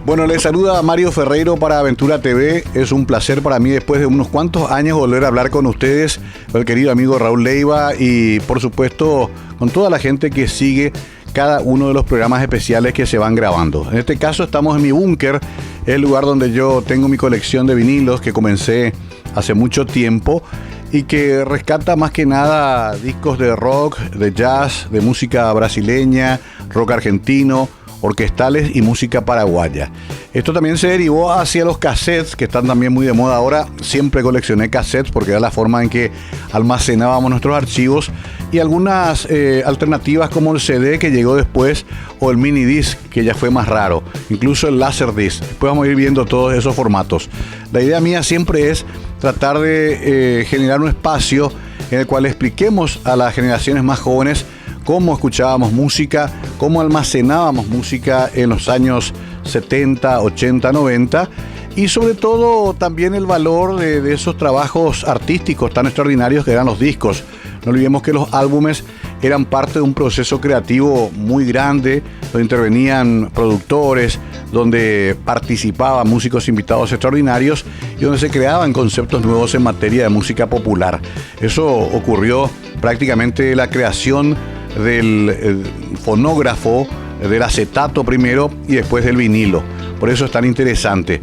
Bueno, les saluda Mario Ferreiro para Aventura TV. Es un placer para mí, después de unos cuantos años, volver a hablar con ustedes, con el querido amigo Raúl Leiva y, por supuesto, con toda la gente que sigue cada uno de los programas especiales que se van grabando. En este caso estamos en mi búnker, el lugar donde yo tengo mi colección de vinilos que comencé hace mucho tiempo y que rescata más que nada discos de rock, de jazz, de música brasileña, rock argentino, orquestales y música paraguaya. Esto también se derivó hacia los cassettes, que están también muy de moda ahora. Siempre coleccioné cassettes porque era la forma en que almacenábamos nuestros archivos, y algunas alternativas como el CD que llegó después, o el mini disc que ya fue más raro, incluso el Laserdisc. Después vamos a ir viendo todos esos formatos. La idea mía siempre es tratar de generar un espacio en el cual expliquemos a las generaciones más jóvenes cómo escuchábamos música, cómo almacenábamos música en los años 70, 80, 90, y sobre todo también el valor de esos trabajos artísticos tan extraordinarios que eran los discos. No olvidemos que los álbumes eran parte de un proceso creativo muy grande, donde intervenían productores, donde participaban músicos invitados extraordinarios y donde se creaban conceptos nuevos en materia de música popular. Eso ocurrió prácticamente la creación del fonógrafo, del acetato primero y después del vinilo. Por eso es tan interesante.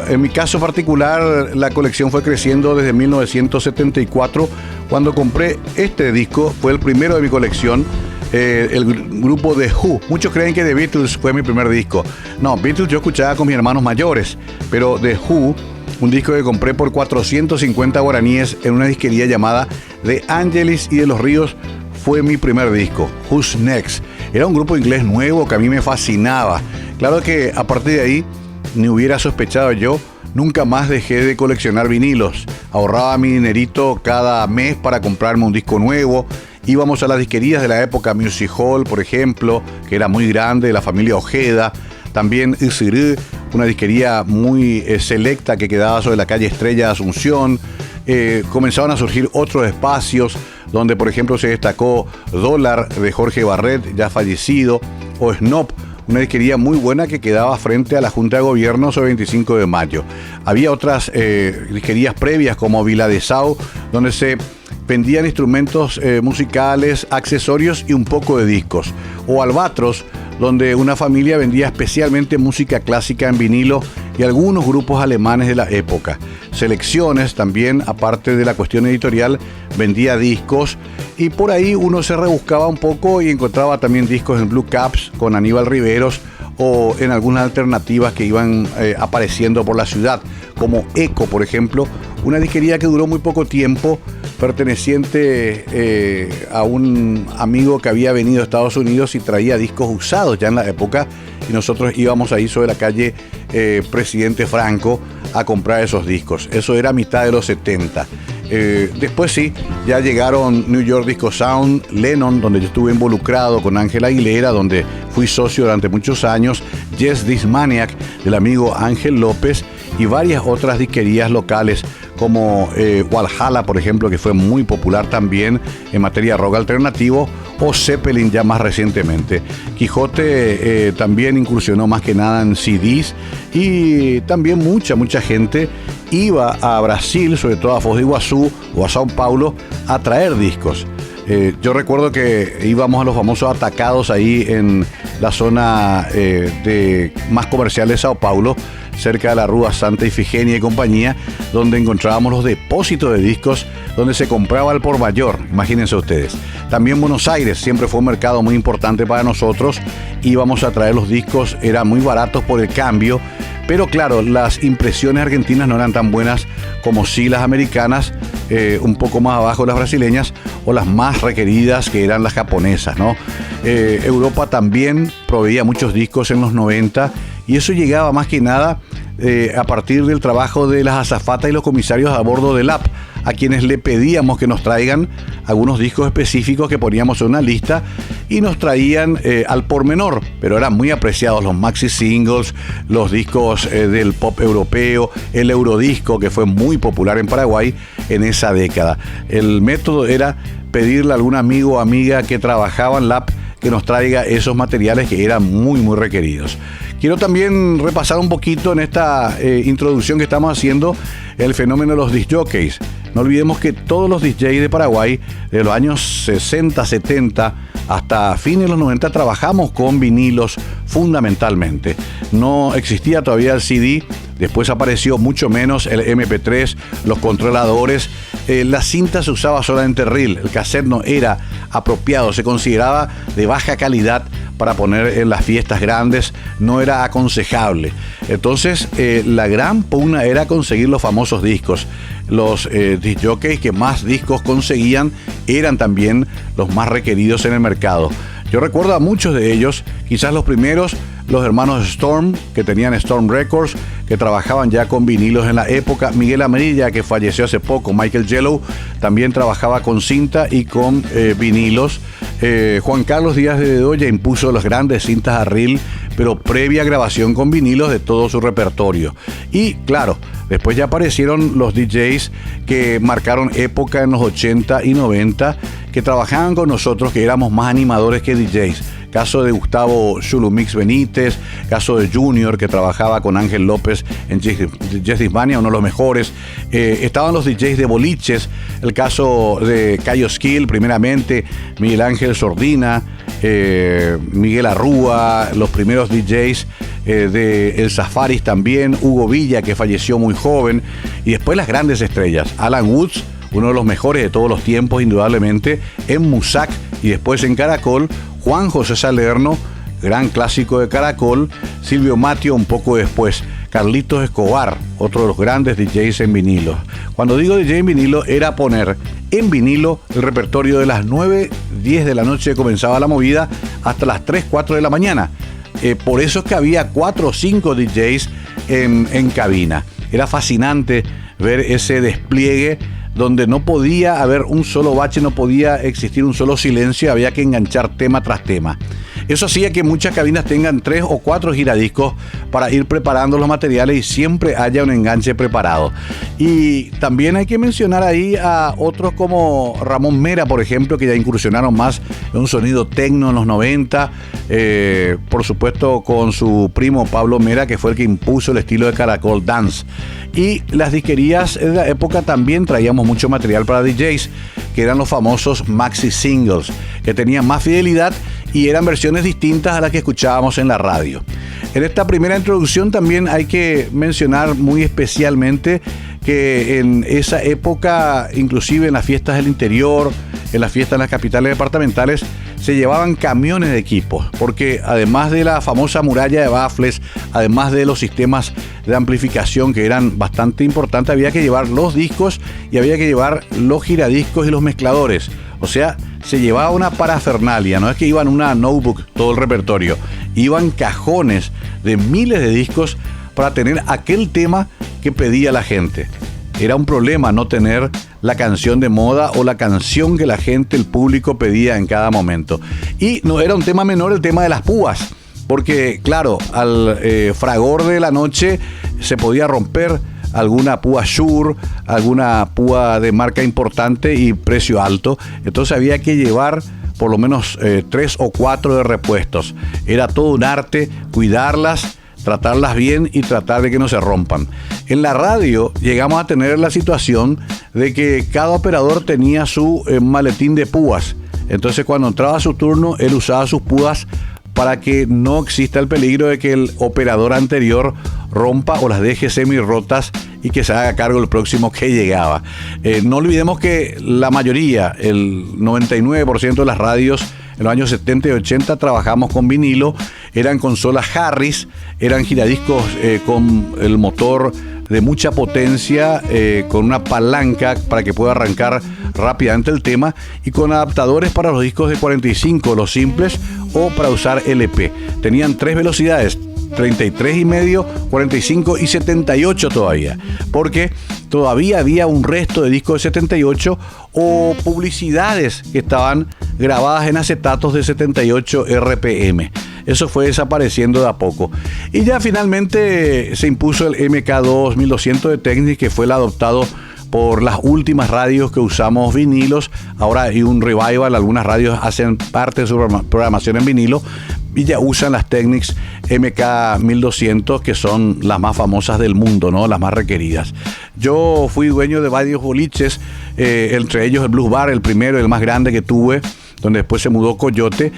En mi caso particular, la colección fue creciendo desde 1974, cuando compré este disco. Fue el primero de mi colección, el grupo The Who. Muchos creen que The Beatles fue mi primer disco. No, Beatles yo escuchaba con mis hermanos mayores, pero The Who, un disco que compré por 450 guaraníes en una disquería llamada The Angelis y de los Ríos, fue mi primer disco. Who's Next era un grupo inglés nuevo que a mí me fascinaba. Claro que a partir de ahí, ni hubiera sospechado yo, nunca más dejé de coleccionar vinilos. Ahorraba mi dinerito cada mes para comprarme un disco nuevo. Íbamos a las disquerías de la época, Music Hall, por ejemplo, que era muy grande, la familia Ojeda. También Isirú, una disquería muy selecta que quedaba sobre la calle Estrella de Asunción. Comenzaban a surgir otros espacios donde, por ejemplo, se destacó Dólar de Jorge Barret, ya fallecido, o Snob, una disquería muy buena que quedaba frente a la Junta de Gobierno sobre 25 de mayo. Había otras disquerías previas como Vila de Sau, donde se vendían instrumentos musicales, accesorios y un poco de discos. O Albatros, donde una familia vendía especialmente música clásica en vinilo y algunos grupos alemanes de la época. Selecciones también, aparte de la cuestión editorial, vendía discos, y por ahí uno se rebuscaba un poco y encontraba también discos en Blue Caps con Aníbal Riveros, o en algunas alternativas que iban apareciendo por la ciudad, como Eco, por ejemplo, una disquería que duró muy poco tiempo, perteneciente a un amigo que había venido a Estados Unidos y traía discos usados ya en la época, y nosotros íbamos ahí sobre la calle Presidente Franco a comprar esos discos. Eso era a mitad de los 70. Después sí, ya llegaron New York Disco Sound, Lennon, donde yo estuve involucrado con Ángel Aguilera, donde fui socio durante muchos años, Yes This Maniac del amigo Ángel López, y varias otras disquerías locales como Walhalla, por ejemplo, que fue muy popular también en materia de rock alternativo, o Zeppelin ya más recientemente. Quijote también incursionó más que nada en CDs, y también mucha gente iba a Brasil, sobre todo a Foz do Iguazú o a Sao Paulo, a traer discos. Yo recuerdo que íbamos a los famosos atacados ahí en la zona de más comercial de Sao Paulo, cerca de la Rúa Santa Ifigenia y compañía, donde encontrábamos los depósitos de discos, donde se compraba al por mayor, imagínense ustedes. También Buenos Aires siempre fue un mercado muy importante para nosotros. Íbamos a traer los discos, eran muy baratos por el cambio, pero claro, las impresiones argentinas no eran tan buenas como sí las americanas, un poco más abajo las brasileñas, o las más requeridas, que eran las japonesas, ¿no? Europa también proveía muchos discos en los 90, y eso llegaba más que nada a partir del trabajo de las azafatas y los comisarios a bordo del app, a quienes le pedíamos que nos traigan algunos discos específicos que poníamos en una lista, y nos traían al por menor, pero eran muy apreciados los maxi singles, los discos del pop europeo, el eurodisco, que fue muy popular en Paraguay en esa década. El método era pedirle a algún amigo o amiga que trabajaba en la app que nos traiga esos materiales que eran muy, muy requeridos. Quiero también repasar un poquito en esta introducción que estamos haciendo el fenómeno de los disc jockeys. No olvidemos que todos los DJs de Paraguay, de los años 60, 70 hasta fines de los 90, trabajamos con vinilos fundamentalmente. No existía todavía el CD, después apareció mucho menos el MP3, los controladores. La cinta se usaba solamente reel, el cassette no era apropiado, se consideraba de baja calidad para poner en las fiestas grandes, no era aconsejable. Entonces la gran pugna era conseguir los famosos discos. Los disc jockeys que más discos conseguían eran también los más requeridos en el mercado. Yo recuerdo a muchos de ellos, quizás los primeros, los hermanos Storm, que tenían Storm Records, que trabajaban ya con vinilos en la época. Miguel Amarilla, que falleció hace poco. Michael Yellow también trabajaba con cinta y con vinilos. Juan Carlos Díaz de Bedoya impuso las grandes cintas a reel, pero previa grabación con vinilos de todo su repertorio. Y claro, después ya aparecieron los DJs que marcaron época en los 80 y 90, que trabajaban con nosotros, que éramos más animadores que DJs. Caso de Gustavo Chulumix Benítez, caso de Junior, que trabajaba con Ángel López en Jazz Hispania, uno de los mejores. Estaban los DJs de boliches, el caso de Cayo Skill, primeramente, Miguel Ángel Sordina, Miguel Arrúa, los primeros DJs de El Safaris también, Hugo Villa, que falleció muy joven, y después las grandes estrellas, Alan Woods, uno de los mejores de todos los tiempos, indudablemente, en Musac y después en Caracol, Juan José Salerno, gran clásico de Caracol, Silvio Matio un poco después, Carlitos Escobar, otro de los grandes DJs en vinilo. Cuando digo DJ en vinilo, era poner en vinilo el repertorio de las 9, 10 de la noche que comenzaba la movida hasta las 3, 4 de la mañana. Por eso es que había 4 o 5 DJs en cabina. Era fascinante ver ese despliegue donde no podía haber un solo bache, no podía existir un solo silencio, había que enganchar tema tras tema. Eso hacía que muchas cabinas tengan 3 o 4 giradiscos para ir preparando los materiales y siempre haya un enganche preparado. Y también hay que mencionar ahí a otros como Ramón Mera, por ejemplo, que ya incursionaron más en un sonido tecno en los 90, por supuesto con su primo Pablo Mera, que fue el que impuso el estilo de Caracol Dance. Y las disquerías de la época también traíamos mucho material para DJs, que eran los famosos maxi singles, que tenían más fidelidad y eran versiones distintas a las que escuchábamos en la radio. En esta primera introducción también hay que mencionar muy especialmente que en esa época, inclusive en las fiestas del interior, en las fiestas en las capitales departamentales, se llevaban camiones de equipos, porque además de la famosa muralla de baffles, además de los sistemas de amplificación que eran bastante importantes, había que llevar los discos y había que llevar los giradiscos y los mezcladores. O sea, se llevaba una parafernalia, no es que iban una notebook todo el repertorio, iban cajones de miles de discos para tener aquel tema que pedía la gente. Era un problema no tener la canción de moda o la canción que la gente, el público pedía en cada momento. Y no era un tema menor el tema de las púas, porque claro, al fragor de la noche se podía romper alguna púa Shure, alguna púa de marca importante y precio alto. Entonces había que llevar por lo menos 3 o 4 de repuestos. Era todo un arte cuidarlas, tratarlas bien y tratar de que no se rompan. En la radio llegamos a tener la situación de que cada operador tenía su maletín de púas. Entonces cuando entraba su turno, él usaba sus púas para que no exista el peligro de que el operador anterior rompa o las deje semi-rotas y que se haga cargo el próximo que llegaba. No olvidemos que la mayoría, el 99% de las radios en los años 70 y 80 trabajamos con vinilo, eran consolas Harris, eran giradiscos con el motor de mucha potencia, con una palanca para que pueda arrancar rápidamente el tema y con adaptadores para los discos de 45, los simples, o para usar LP. Tenían 3 velocidades, 33,5, 45 y 78 todavía, porque todavía había un resto de discos de 78 o publicidades que estaban grabadas en acetatos de 78 RPM. Eso fue desapareciendo de a poco. Y ya finalmente se impuso el MK2 1200 de Technics, que fue el adoptado por las últimas radios que usamos vinilos. Ahora hay un revival, algunas radios hacen parte de su programación en vinilo y ya usan las Technics MK1200, que son las más famosas del mundo, ¿no? Las más requeridas. Yo fui dueño de varios boliches, entre ellos el Blues Bar, el primero, el más grande que tuve, donde después se mudó Coyote.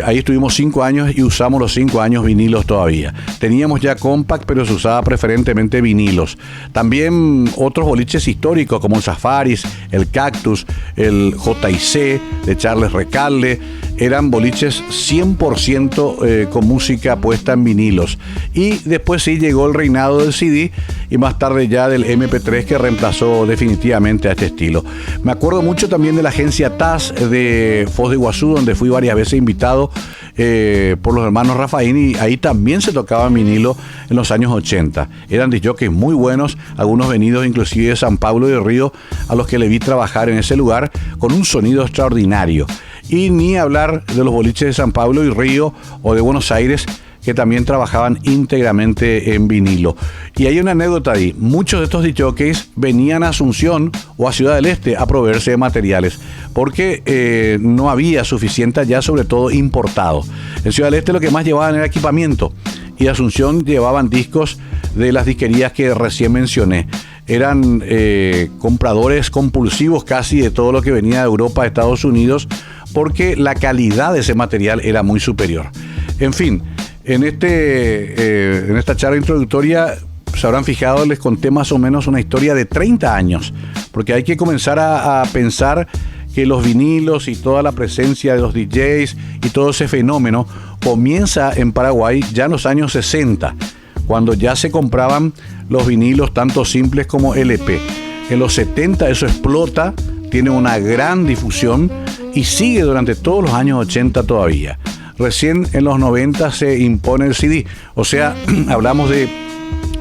Ahí estuvimos 5 años y usamos los 5 años vinilos todavía. Teníamos ya compact, pero se usaba preferentemente vinilos. También otros boliches históricos como el Safaris, el Cactus, el JC de Charles Recalde, eran boliches 100% con música puesta en vinilos. Y después sí llegó el reinado del CD y más tarde ya del MP3, que reemplazó definitivamente a este estilo. Me acuerdo mucho también de la agencia TAS de Foz de Iguazú, donde fui varias veces invitado por los hermanos Rafaín, y ahí también se tocaba vinilo en los años 80. Eran discjockeys muy buenos, algunos venidos inclusive de San Pablo de Río, a los que le vi trabajar en ese lugar con un sonido extraordinario. Y ni hablar de los boliches de San Pablo y Río o de Buenos Aires, que también trabajaban íntegramente en vinilo. Y hay una anécdota ahí. Muchos de estos discjockeys venían a Asunción o a Ciudad del Este a proveerse de materiales, porque no había suficiente allá, sobre todo importado. En Ciudad del Este lo que más llevaban era equipamiento, y Asunción llevaban discos de las disquerías que recién mencioné. Eran compradores compulsivos casi de todo lo que venía de Europa, de Estados Unidos, porque la calidad de ese material era muy superior. En fin, en esta charla introductoria se habrán fijado, les conté más o menos una historia de 30 años, porque hay que comenzar a pensar que los vinilos y toda la presencia de los DJs y todo ese fenómeno comienza en Paraguay ya en los años 60, cuando ya se compraban los vinilos tanto simples como LP. En los 70 eso explota, tiene una gran difusión y sigue durante todos los años 80 todavía. Recién en los 90 se impone el CD, o sea, hablamos de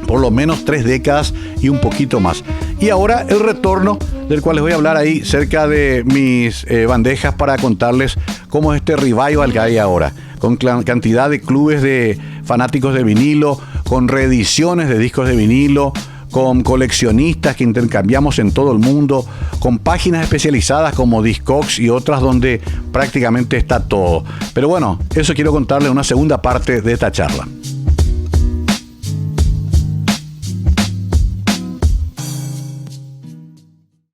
por lo menos 3 décadas y un poquito más. Y ahora el retorno, del cual les voy a hablar ahí cerca de mis bandejas, para contarles cómo es este revival que hay ahora, con cantidad de clubes de fanáticos de vinilo, con reediciones de discos de vinilo, con coleccionistas que intercambiamos en todo el mundo, con páginas especializadas como Discogs y otras donde prácticamente está todo. Pero bueno, eso quiero contarles en una segunda parte de esta charla.